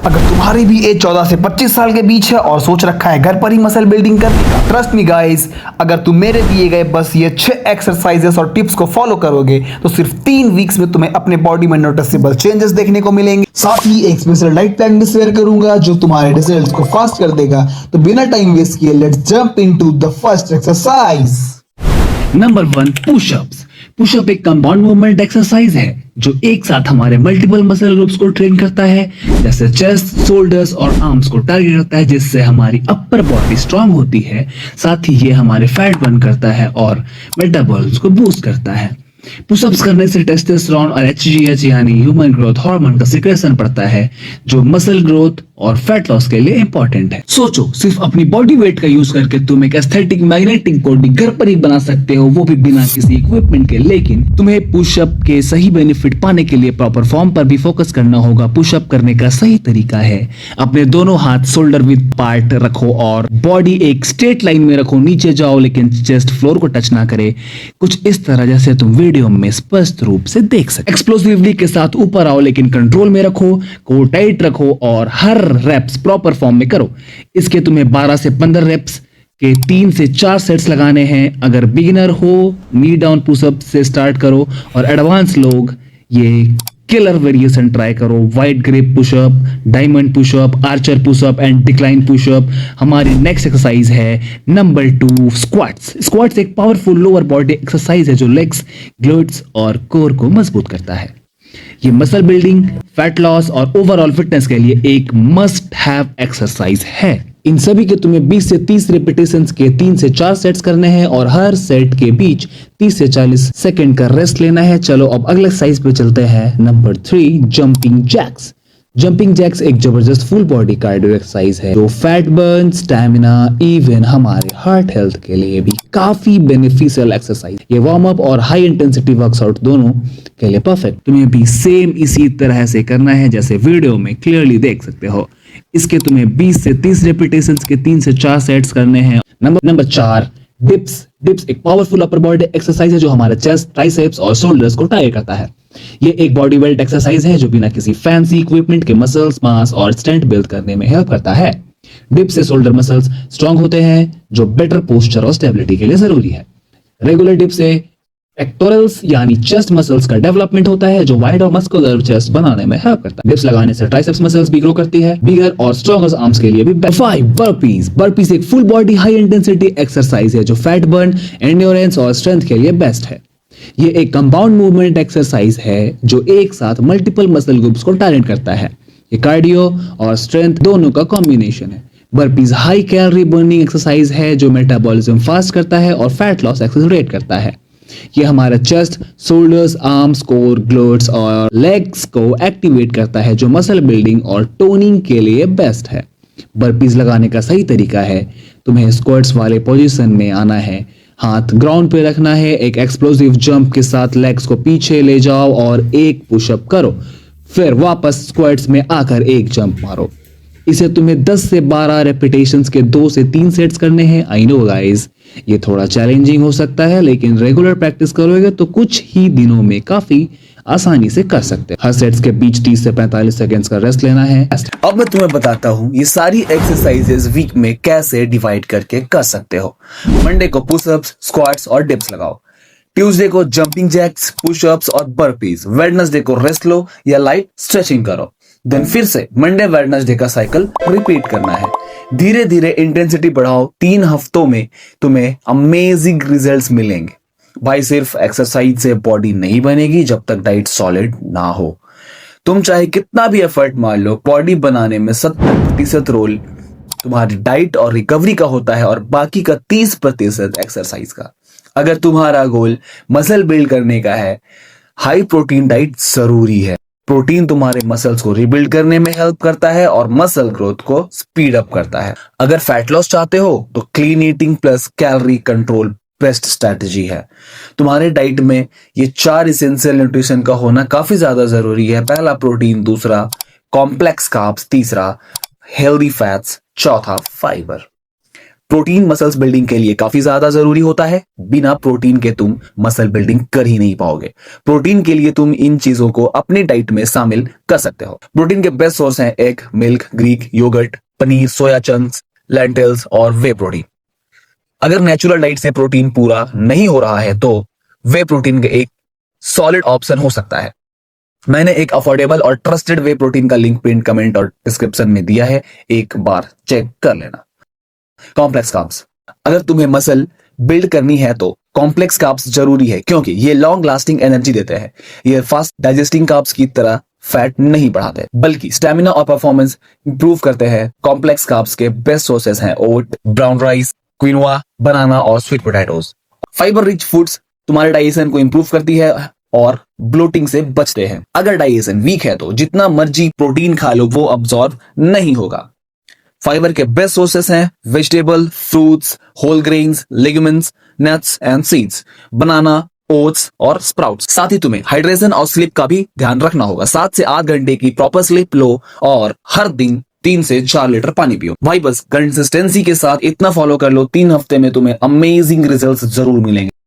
अगर तुम्हारी भी एज 14 से 25 साल के बीच है और सोच रखा है घर पर ही मसल बिल्डिंग करने का, ट्रस्ट मी गाइस, अगर तुम मेरे दिए गए बस ये 6 एक्सरसाइजेस और टिप्स को फॉलो करोगे तो सिर्फ 3 वीक्स में तुम्हें अपने बॉडी में नोटिसेबल चेंजेस देखने को मिलेंगे। साथ ही एक स्पेशल डाइट प्लान भी शेयर करूंगा जो तुम्हारे रिजल्ट्स को फास्ट कर देगा। तो बिना टाइम वेस्ट किए let's jump into the first exercise. Number 1, pushups. Pushup एक कंपाउंड मूवमेंट एक्सरसाइज है जो एक साथ हमारे मल्टीपल मसल ग्रुप्स को ट्रेन करता है, जैसे चेस्ट, शोल्डर्स और आर्म्स को टारगेट करता है, जिससे हमारी अपर बॉडी स्ट्रांग होती है। साथ ही ये हमारे फैट बर्न करता है और मेटाबॉलिज्म को बूस्ट करता है। पुशअप्स करने से टेस्टोस्टेरोन और एचजीएच यानी ह्यूमन ग्रोथ हार्मोन का सिक्रेशन बढ़ता है, जो मसल ग्रोथ और फैट लॉस के लिए इंपॉर्टेंट है। सोचो, सिर्फ अपनी बॉडी वेट का यूज करके तुम एक एस्थेटिक मैग्नेटिक बॉडी घर पर ही बना सकते हो, वो भी बिना किसी इक्विपमेंट के। लेकिन तुम्हें पुशअप के सही बेनिफिट पाने के लिए प्रॉपर फॉर्म पर भी फोकस करना होगा। पुशअप करने का सही तरीका है, अपने दोनों हाथ शोल्डर विद पार्ट रखो और बॉडी एक स्ट्रेट लाइन में रखो। नीचे जाओ लेकिन चेस्ट फ्लोर को टच ना करे, कुछ इस तरह जैसे तुम वीडियो में स्पष्ट रूप से देख सकते। एक्सप्लोसिवली के साथ ऊपर आओ लेकिन कंट्रोल में रखो, कोर टाइट रखो और हर रेप्स प्रॉपर फॉर्म में करो। इसके तुम्हें 12 से 15 रेप्स के 3 से 4 सेट्स लगाने हैं। अगर बिगिनर हो, नी डाउन पुशअप से स्टार्ट करो और एडवांस लोग ये किलर वेरिएशन ट्राई करो। Wide grip pushup, diamond pushup, archer pushup and decline pushup. हमारी नेक्स्ट एक्सरसाइज है नंबर 2, स्क्वाट्स। स्क्वाट्स एक पावरफुल लोअर बॉडी एक्सरसाइज है जो लेग्स, ग्लूट्स और कोर को मजबूत करता है। ये मसल बिल्डिंग, फैट लॉस और ओवरऑल फिटनेस के लिए एक मस्ट हैव एक्सरसाइज है। इन सभी के तुम्हें 20 से 30 रेपिटेशंस के 3 से 4 सेट्स करने हैं और हर सेट के बीच 30 से 40 सेकंड का रेस्ट लेना है। चलो अब अगले एक्सरसाइज पे चलते हैं। Number 3, jumping jacks. Jumping jacks एक जबरदस्त फुल बॉडी कार्डियो एक्सरसाइज है जो फैट बर्न, स्टैमिना, इवन हमारे हार्ट हेल्थ के लिए भी काफी बेनिफिशियल एक्सरसाइज। ये वार्म अप और हाई इंटेंसिटी वर्कआउट दोनों के लिए परफेक्ट। तुम्हें भी सेम इसी तरह से करना है जैसे वीडियो में क्लियरली देख सकते हो। इसके तुम्हें 20 से 30 रेपिटेशंस के 3 से 4 सेट्स करने हैं। Number 4, dips. डिप्स एक पावरफुल अपर बॉडी एक्सरसाइज है जो हमारे चेस्ट, ट्राइसेप्स और शोल्डर्स को टारगेट करता है। ये एक बॉडी वेल्ट एक्सरसाइज है जो बिना किसी फैंसी इक्विपमेंट के मसल्स मास और स्ट्रेंथ बिल्ड करने में हेल्प करता है। डिप्स से शोल्डर मसल्स स्ट्रांग होते हैं जो बेटर पोस्चर और स्टेबिलिटी के लिए जरूरी है। रेगुलर डिप्स से पेक्टोरल्स यानी चेस्ट मसल्स का डेवलपमेंट होता है जो वाइड और मस्कुलर चेस्ट बनाने में हेल्प करता है। डिप्स लगाने से ट्राइसेप्स मसल्स भी ग्रो करती है। बिगर और स्ट्रॉन्गर आर्म्स के लिए भी 5, बर्पीज। बर्पीज एक full body high intensity exercise है जो फैट बर्न, एंड्योरेंस और स्ट्रेंथ के लिए बेस्ट है। ये एक कंपाउंड मूवमेंट एक्सरसाइज है जो एक साथ मल्टीपल मसल ग्रुप्स को टारगेट करता है। ये कार्डियो और स्ट्रेंथ दोनों का कॉम्बिनेशन है। Burpees high calorie burning exercise है जो मेटाबॉलिज्म फास्ट करता है और फैट लॉस एक्सेलरेट करता है। ये हमारा chest, shoulders, arms, core, glutes और लेग्स को एक्टिवेट करता है जो मसल बिल्डिंग और टोनिंग के लिए बेस्ट है। बर्पीज लगाने का सही तरीका है, तुम्हें स्क्वाट्स वाले पोजीशन में आना है, हाथ ग्राउंड पे रखना है, एक एक्सप्लोसिव जंप के साथ लेग्स को पीछे ले जाओ और एक पुशअप करो, फिर वापस स्क्वाट्स में आकर एक जंप मारो। इसे तुम्हें 10 से 12 रेपिटेशंस के 2 से 3 सेट्स करने हैं। आई नो गाइस, ये थोड़ा चैलेंजिंग हो सकता है लेकिन रेगुलर प्रैक्टिस करोगे तो कुछ ही दिनों में काफी आसानी से कर सकते हैं। हर सेट्स के बीच 30 से 45 सेकंड्स का रेस्ट लेना है। अब मैं तुम्हें बताता हूँ ये सारी एक्सरसाइजेस वीक में कैसे डिवाइड करके कर सकते हो। मंडे को पुशअप्स, स्क्वाट्स और डिप्स लगाओ। ट्यूसडे को जंपिंग जैक्स, पुशअप्स और बर्पीज। वेडनेसडे को रेस्ट लो या लाइट स्ट्रेचिंग करो। देन फिर से मंडे वेडनेसडे का साइकिल रिपीट करना है। धीरे धीरे इंटेंसिटी बढ़ाओ। 3 हफ्तों में तुम्हें अमेजिंग रिजल्ट्स मिलेंगे। भाई सिर्फ एक्सरसाइज से बॉडी नहीं बनेगी जब तक डाइट सॉलिड ना हो। तुम चाहे कितना भी एफर्ट मार लो, बॉडी बनाने में 70% रोल तुम्हारी डाइट और रिकवरी का होता है और बाकी का 30% एक्सरसाइज का। अगर तुम्हारा गोल मसल बिल्ड करने का है, हाई प्रोटीन डाइट जरूरी है। प्रोटीन तुम्हारे मसल्स को रिबिल्ड करने में हेल्प करता है और मसल ग्रोथ को स्पीड अप करता है। अगर फैट लॉस चाहते हो तो clean eating plus calorie control best strategy है। तुम्हारे डाइट में ये 4 इसेंशियल न्यूट्रिशन का होना काफी ज्यादा जरूरी है। पहला प्रोटीन, दूसरा कॉम्प्लेक्स कार्ब्स, तीसरा हेल्दी फैट्स, चौथा फाइबर। प्रोटीन मसल्स बिल्डिंग के लिए काफी ज्यादा जरूरी होता है। बिना प्रोटीन के तुम मसल बिल्डिंग कर ही नहीं पाओगे। प्रोटीन के लिए तुम इन चीजों को अपनी डाइट में शामिल कर सकते हो। प्रोटीन के बेस्ट सोर्स हैं egg, milk, Greek yogurt, paneer, soya chunks, lentils और वे प्रोटीन। अगर नेचुरल डाइट से प्रोटीन पूरा नहीं हो रहा है तो वे प्रोटीन एक सॉलिड ऑप्शन हो सकता है। मैंने एक अफोर्डेबल और ट्रस्टेड वे प्रोटीन का लिंक पिन कमेंट और डिस्क्रिप्शन में दिया है, एक बार चेक कर लेना। कॉम्प्लेक्स कार्ब्स, अगर तुम्हें मसल बिल्ड करनी है तो कॉम्प्लेक्स कार्ब्स जरूरी है क्योंकि ये लॉन्ग लास्टिंग एनर्जी देते हैं। ये फास्ट डाइजेस्टिंग कार्ब्स की तरह फैट नहीं बढ़ाते बल्कि स्टेमिना और परफॉर्मेंस इंप्रूव करते हैं। कॉम्प्लेक्स कार्ब्स के बेस्ट सोर्सेस हैं ओट, ब्राउन राइस, क्विनोआ, बनाना और sweet potatoes. Fibre rich foods तुम्हारे डाइजेशन को इंप्रूव करती है और ब्लोटिंग से बचते हैं। अगर डाइजेशन वीक है तो जितना मर्जी प्रोटीन खा लो वो अब्सॉर्ब नहीं होगा। फाइबर के बेस्ट सोर्सेस हैं vegetable, fruits, whole grains, legumes, nuts and seeds, banana, oats और स्प्राउट्स। साथ ही तुम्हें हाइड्रेशन और स्लीप का भी ध्यान रखना होगा। 7 से 8 घंटे की प्रॉपर स्लीप लो और हर दिन 3 से 4 लीटर पानी पियो। भाई बस कंसिस्टेंसी के साथ इतना फॉलो कर लो, 3 हफ्ते में तुम्हें अमेजिंग रिजल्ट्स जरूर मिलेंगे।